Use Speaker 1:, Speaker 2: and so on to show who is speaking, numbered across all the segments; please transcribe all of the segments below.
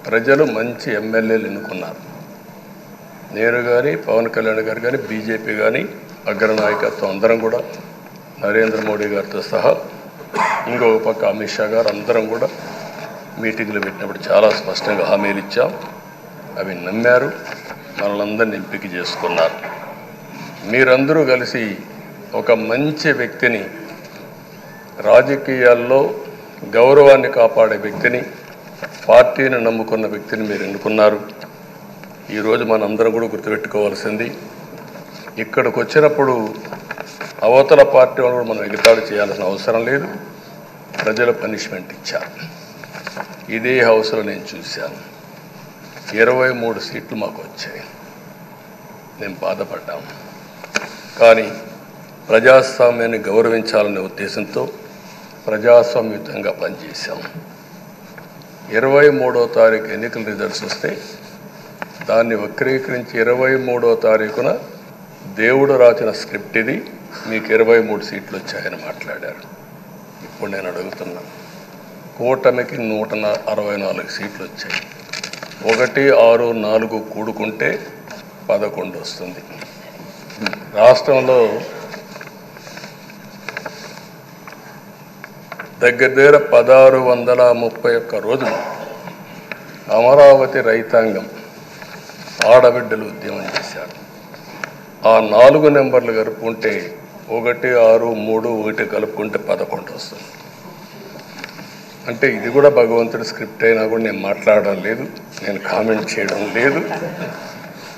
Speaker 1: ప్రజలు మంచి ఎమ్మెల్యేలు ఎన్నుకున్నారు. నేను కానీ పవన్ కళ్యాణ్ గారు కానీ బీజేపీ కానీ అగ్రనాయకత్వం అందరం కూడా నరేంద్ర మోడీ గారితో సహా ఇంకొక పక్క అమిత్ షా గారు అందరం కూడా మీటింగ్లు పెట్టినప్పుడు చాలా స్పష్టంగా హామీలు ఇచ్చాం. అవి నమ్మారు, మనలందరినీ ఎంపిక చేసుకున్నారు. మీరందరూ కలిసి ఒక మంచి వ్యక్తిని, రాజకీయాల్లో గౌరవాన్ని కాపాడే వ్యక్తిని, పార్టీని నమ్ముకున్న వ్యక్తిని మీరు ఎన్నుకున్నారు. ఈరోజు మనందరం కూడా గుర్తుపెట్టుకోవాల్సింది, ఇక్కడికి వచ్చినప్పుడు అవతల పార్టీ వాళ్ళు మనం ఎగతాళి చేయాల్సిన అవసరం లేదు. ప్రజల పనిష్మెంట్ ఇచ్చారు. ఇదే హౌస్లో నేను చూశాను. 23 సీట్లు మాకు వచ్చాయి. నేను బాధపడ్డాము. కానీ ప్రజాస్వామ్యాన్ని గౌరవించాలనే ఉద్దేశంతో ప్రజాస్వామ్యుతంగా పనిచేశాం. 23వ తారీఖు ఎన్నికల రిజల్ట్స్ వస్తే దాన్ని వక్రీకరించి 23వ తారీఖున దేవుడు రాసిన స్క్రిప్ట్ ఇది, మీకు 23 సీట్లు వచ్చాయని మాట్లాడారు. ఇప్పుడు నేను అడుగుతున్నా, కూటమికి 164 సీట్లు వచ్చాయి. 1, 6, 4 కూడుకుంటే 11 వస్తుంది. రాష్ట్రంలో దగ్గర 1631 రోజులు అమరావతి రైతాంగం ఆడబిడ్డలు ఉద్యమం చేశారు. ఆ 4 నెంబర్లు కలుపుకుంటే 1, 6, 3, 1 కలుపుకుంటే 11 వస్తుంది. అంటే ఇది కూడా భగవంతుడి స్క్రిప్ట్ అయినా కూడా నేను మాట్లాడడం లేదు, నేను కామెంట్ చేయడం లేదు.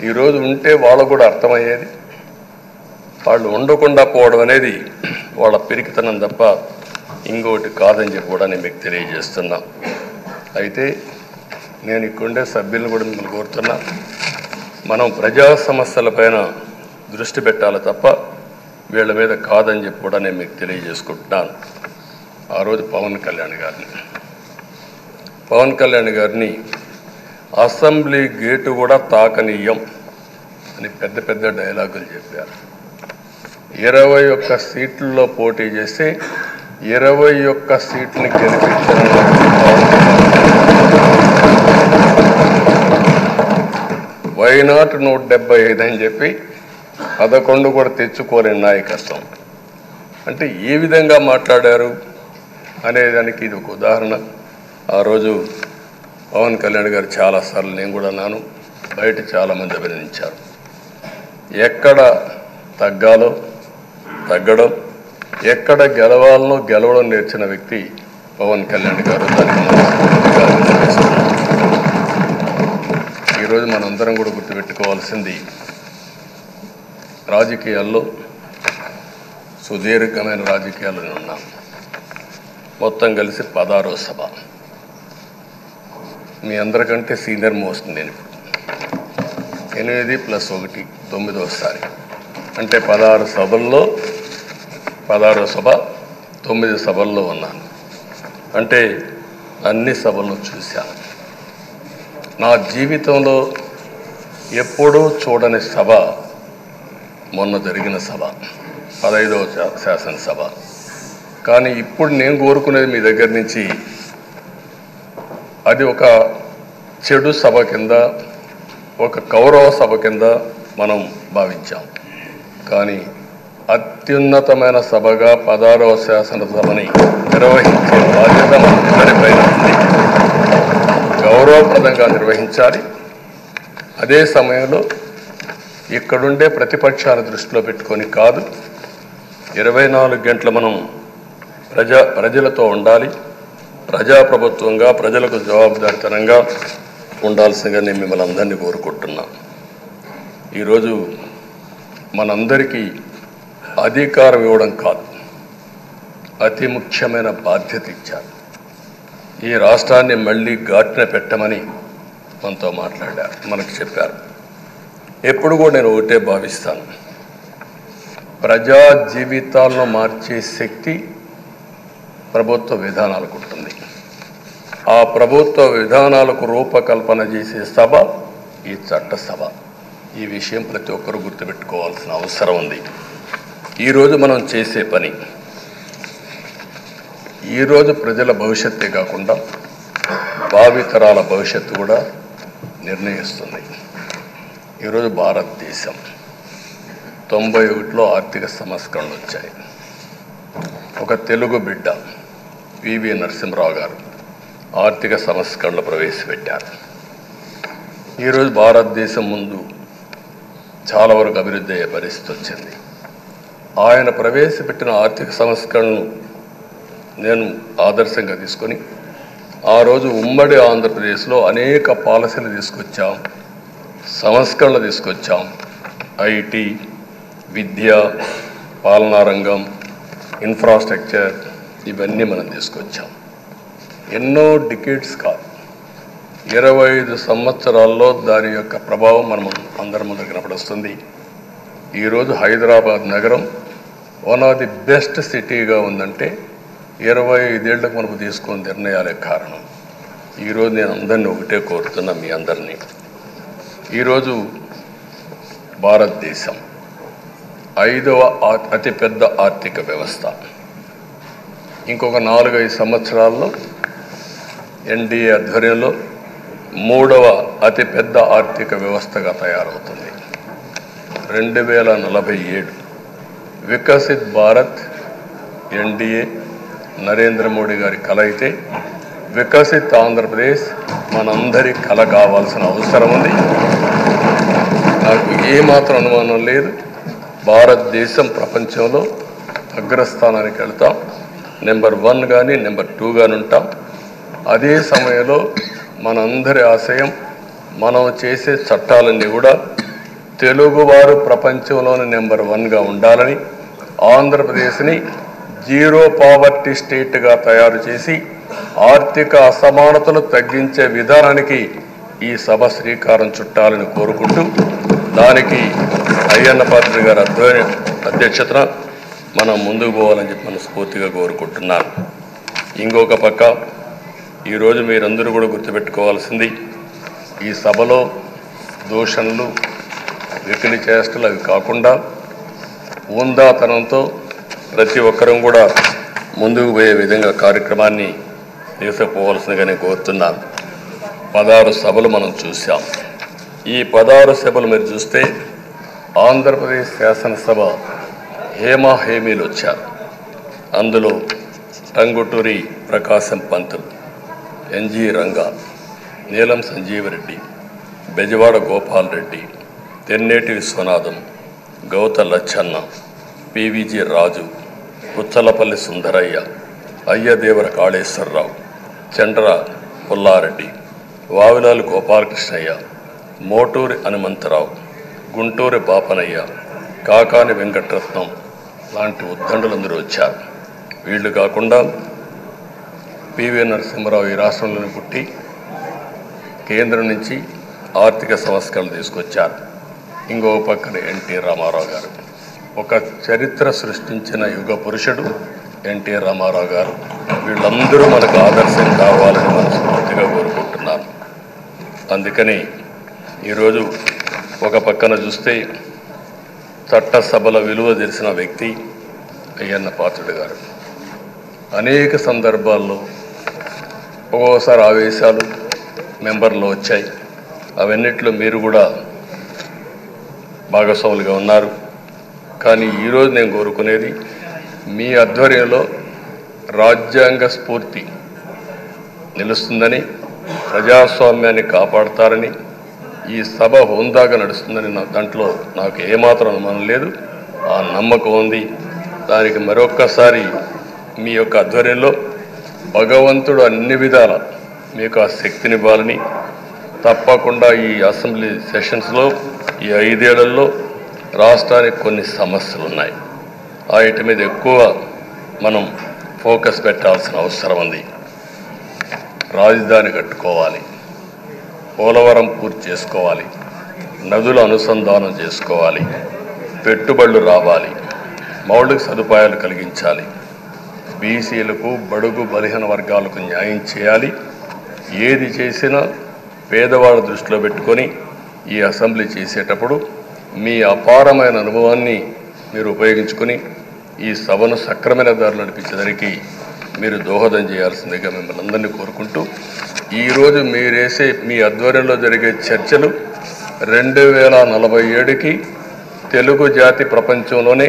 Speaker 1: ఈరోజు ఉంటే వాళ్ళకు కూడా అర్థమయ్యేది. వాళ్ళు ఉండకుండా పోవడం అనేది వాళ్ళ పిరికితనం తప్ప ఇంకోటి కాదని చెప్పి కూడా నేను మీకు తెలియజేస్తున్నా. అయితే నేను ఇక్కడుండే సభ్యులను కూడా మిమ్మల్ని కోరుతున్నా, మనం ప్రజా సమస్యలపైన దృష్టి పెట్టాలి తప్ప వీళ్ళ మీద కాదని చెప్పి కూడా నేను మీకు తెలియజేసుకుంటున్నాను. ఆ రోజు పవన్ కళ్యాణ్ గారిని అసెంబ్లీ గేటు కూడా తాకనీయం అని పెద్ద పెద్ద డైలాగులు చెప్పారు. 21 సీట్లలో పోటీ చేస్తే 21 సీట్ని గెలిపించారు. వైనాట్ 175 అని చెప్పి 11 కూడా తెచ్చుకోలేని నాయకత్వం. అంటే ఏ విధంగా మాట్లాడారు అనేదానికి ఇది ఒక ఉదాహరణ. ఆ రోజు పవన్ కళ్యాణ్ గారు చాలాసార్లు, నేను కూడా అన్నాను, బయట చాలామంది అభినందించారు. ఎక్కడ తగ్గాలో తగ్గడం, ఎక్కడ గెలవాలనో గెలవడం నేర్చిన వ్యక్తి పవన్ కళ్యాణ్ గారు. ఈరోజు మనందరం కూడా గుర్తుపెట్టుకోవాల్సింది, రాజకీయాల్లో సుదీర్ఘమైన రాజకీయాల్లో ఉన్నాం. మొత్తం కలిసి 16వ సభ. మీ అందరికంటే సీనియర్ మోస్ట్ నేను. 8 + 1 9వసారి. అంటే 16 సభల్లో 16వ సభ 9 సభల్లో ఉన్నాను. అంటే అన్ని సభలను చూశాను. నా జీవితంలో ఎప్పుడూ చూడని సభ మొన్న జరిగిన సభ, 15వ శాసనసభ. కానీ ఇప్పుడు నేను కోరుకునేది మీ దగ్గర నుంచి, అది ఒక చెడు సభ కింద, ఒక కౌరవ సభ కింద మనం భావించాం. కానీ అత్యున్నతమైన సభగా 16వ శాసనసభని నిర్వహించే బాధ్యత మనందరిపైన ఉంది. గౌరవప్రదంగా నిర్వహించాలి. అదే సమయంలో ఇక్కడుండే ప్రతిపక్షాల దృష్టిలో పెట్టుకొని కాదు, 24 గంటలు మనం ప్రజలతో ఉండాలి. ప్రజాప్రభుత్వంగా, ప్రజలకు జవాబుదారితనంగా ఉండాల్సిందిగా నేను మిమ్మల్ని అందరినీ కోరుకుంటున్నా. ఈరోజు మనందరికీ అధికారం ఇవ్వడం కాదు, అతి ముఖ్యమైన బాధ్యత ఇచ్చారు. ఈ రాష్ట్రాన్ని మళ్ళీ ఘాటున పెట్టమని మనతో మాట్లాడారు, మనకు చెప్పారు. ఎప్పుడు కూడా నేను ఒకటే భావిస్తాను, ప్రజా జీవితాలను మార్చే శక్తి ప్రభుత్వ విధానాలకు ఉంటుంది. ఆ ప్రభుత్వ విధానాలకు రూపకల్పన చేసే సభ ఈ చట్టసభ. ఈ విషయం ప్రతి ఒక్కరూ గుర్తుపెట్టుకోవాల్సిన అవసరం ఉంది. ఈరోజు మనం చేసే పని, ఈరోజు ప్రజల భవిష్యత్తే కాకుండా భావితరాల భవిష్యత్తు కూడా నిర్ణయిస్తుంది. ఈరోజు భారతదేశం 91లో ఆర్థిక సంస్కరణలు వచ్చాయి. ఒక తెలుగు బిడ్డ పివి నరసింహరావు గారు ఆర్థిక సంస్కరణలు ప్రవేశపెట్టారు. ఈరోజు భారతదేశం ముందు చాలా వరకు అభివృద్ధి అయ్యే పరిస్థితి వచ్చింది. ఆయన ప్రవేశపెట్టిన ఆర్థిక సంస్కరణను నేను ఆదర్శంగా తీసుకొని ఆ రోజు ఉమ్మడి ఆంధ్రప్రదేశ్లో అనేక పాలసీలు తీసుకొచ్చాం, సంస్కరణలు తీసుకొచ్చాం. ఐటీ, విద్య, పాలనా రంగం, ఇన్ఫ్రాస్ట్రక్చర్ ఇవన్నీ మనం తీసుకొచ్చాం. ఎన్నో డికేడ్స్ కాదు, 25 సంవత్సరాల్లో దాని యొక్క ప్రభావం మనం అందరి ముందు కనపడుస్తుంది. ఈరోజు హైదరాబాద్ నగరం వన్ ఆఫ్ ది బెస్ట్ సిటీగా ఉందంటే 25 ఏళ్లకు మనకు తీసుకున్న నిర్ణయాలే కారణం. ఈరోజు నేను అందరినీ ఒకటే కోరుతున్నా, మీ అందరినీ, ఈరోజు భారతదేశం 5వ అతిపెద్ద ఆర్థిక వ్యవస్థ. ఇంకొక 4-5 సంవత్సరాల్లో ఎన్డీఏ ఆధ్వర్యంలో 3వ అతిపెద్ద ఆర్థిక వ్యవస్థగా తయారవుతుంది. 2047 వికసిత్ భారత్ ఎన్డీఏ నరేంద్ర మోడీ గారి కల అయితే, వికసిత్ ఆంధ్రప్రదేశ్ మనందరి కల కావాల్సిన అవసరం ఉంది. నాకు ఏమాత్రం అనుమానం లేదు, భారతదేశం ప్రపంచంలో అగ్రస్థానానికి వెళ్తాం. నెంబర్ 1 కానీ నెంబర్ 2 కానీ ఉంటాం. అదే సమయంలో మనందరి ఆశయం, మనం చేసే చట్టాలన్నీ కూడా తెలుగువారు ప్రపంచంలోని నెంబర్ 1గా ఉండాలని, ఆంధ్రప్రదేశ్ని జీరో పావర్టీ స్టేట్గా తయారు చేసి ఆర్థిక అసమానతలు తగ్గించే విధానానికి ఈ సభ శ్రీకారం చుట్టాలని కోరుకుంటూ, దానికి అయ్యన్న పాత్రుడు గారి అధ్యక్షతన మనం ముందుకు పోవాలని చెప్పి మనస్ఫూర్తిగా కోరుకుంటున్నాను. ఇంకొక పక్క ఈరోజు మీరందరూ కూడా గుర్తుపెట్టుకోవాల్సింది, ఈ సభలో దూషణలు, వెకిలి చేష్టలు అవి కాకుండా ఉందాతనంతో ప్రతి ఒక్కరం కూడా ముందుకు పోయే విధంగా కార్యక్రమాన్ని తీసుకుపోవాల్సిందిగా నేను కోరుతున్నాను. 16 సభలు మనం చూసాం. ఈ 16 సభలు మీరు చూస్తే ఆంధ్రప్రదేశ్ శాసనసభ హేమీలు వచ్చారు. అందులో టంగుటూరి ప్రకాశం పంతులు, ఎన్జి రంగా, నీలం సంజీవరెడ్డి, బెజవాడ గోపాల్ రెడ్డి, తెన్నేటి విశ్వనాథం, గౌత లచ్చన్న, పివిజి రాజు, పుచ్చలపల్లి సుందరయ్య, అయ్యదేవర కాళేశ్వరరావు, చండ్ర పుల్లారెడ్డి, వావిలాలు గోపాలకృష్ణయ్య, మోటూరి హనుమంతరావు, గుంటూరి బాపనయ్య, కాకాని వెంకటరత్నం లాంటి ఉద్దండులందరూ వచ్చారు. వీళ్ళు కాకుండా పివి నరసింహరావు ఈ రాష్ట్రంలోనే పుట్టి కేంద్రం నుంచి ఆర్థిక సంస్కరణలు తీసుకొచ్చారు. ఇంకో పక్కన ఎన్టీ రామారావు గారు, ఒక చరిత్ర సృష్టించిన యుగ పురుషుడు ఎన్టీ రామారావు గారు. వీళ్ళందరూ మనకు ఆదర్శం కావాలని మనస్ఫూర్తిగా కోరుకుంటున్నాను. అందుకని ఈరోజు ఒక పక్కన చూస్తే చట్టసభల విలువ తెలిసిన వ్యక్తి అయ్యన్న పాత్రుడు గారు. అనేక సందర్భాల్లో ఒక్కోసారి ఆవేశాలు మెంబర్లో వచ్చాయి. అవన్నిట్లో మీరు కూడా భాగస్వాములుగా ఉన్నారు. కానీ ఈరోజు నేను కోరుకునేది, మీ ఆధ్వర్యంలో రాజ్యాంగ స్ఫూర్తి నిలుస్తుందని, ప్రజాస్వామ్యాన్ని కాపాడతారని, ఈ సభ హోందాగా నడుస్తుందని దాంట్లో నాకు ఏమాత్రం అనుమానం లేదు. ఆ నమ్మకం ఉంది. దానికి మరొక్కసారి మీ యొక్క ఆధ్వర్యంలో భగవంతుడు అన్ని విధాల మీకు ఆ శక్తినివ్వాలని, తప్పకుండా ఈ అసెంబ్లీ సెషన్స్లో ఈ 5 ఏళ్లలో రాష్ట్రానికి కొన్ని సమస్యలు ఉన్నాయి. వాటి మీద ఎక్కువ మనం ఫోకస్ పెట్టాల్సిన అవసరం ఉంది. రాజధాని కట్టుకోవాలి, పోలవరం పూర్తి చేసుకోవాలి, నదుల అనుసంధానం చేసుకోవాలి, పెట్టుబడులు రావాలి, మౌలిక సదుపాయాలు కలిగించాలి, బీసీలకు, బడుగు బలహీన వర్గాలకు న్యాయం చేయాలి. ఏది చేసినా పేదవాళ్ళ దృష్టిలో పెట్టుకొని ఈ అసెంబ్లీ చేసేటప్పుడు మీ అపారమైన అనుభవాన్ని మీరు ఉపయోగించుకొని ఈ సభను సక్రమైన దారిలో నడిపించేదానికి మీరు దోహదం చేయాల్సిందిగా మిమ్మల్ని అందరినీ కోరుకుంటూ ఈరోజు మీరేసే మీ ఆధ్వర్యంలో జరిగే చర్చలు 2047కి తెలుగు జాతి ప్రపంచంలోనే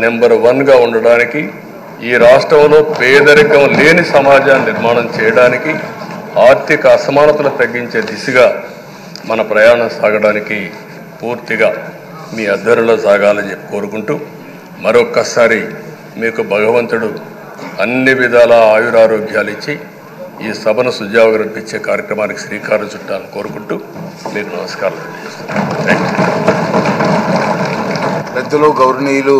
Speaker 1: నెంబర్ 1గా ఉండడానికి, ఈ రాష్ట్రంలో పేదరికం లేని సమాజాన్ని నిర్మాణం చేయడానికి, ఆర్థిక అసమానతలు తగ్గించే దిశగా మన ప్రయాణం సాగడానికి పూర్తిగా మీ ఆధ్వర్యంలో సాగాలని చెప్పి కోరుకుంటూ, మరొక్కసారి మీకు భగవంతుడు అన్ని విధాల ఆయురారోగ్యాలు ఇచ్చి ఈ సభను సుజావుగా కార్యక్రమానికి శ్రీకారం చుట్టాలని కోరుకుంటూ మీకు నమస్కారాలు తెలియజేస్తున్నాను.
Speaker 2: పెద్దలు గౌరవనీయులు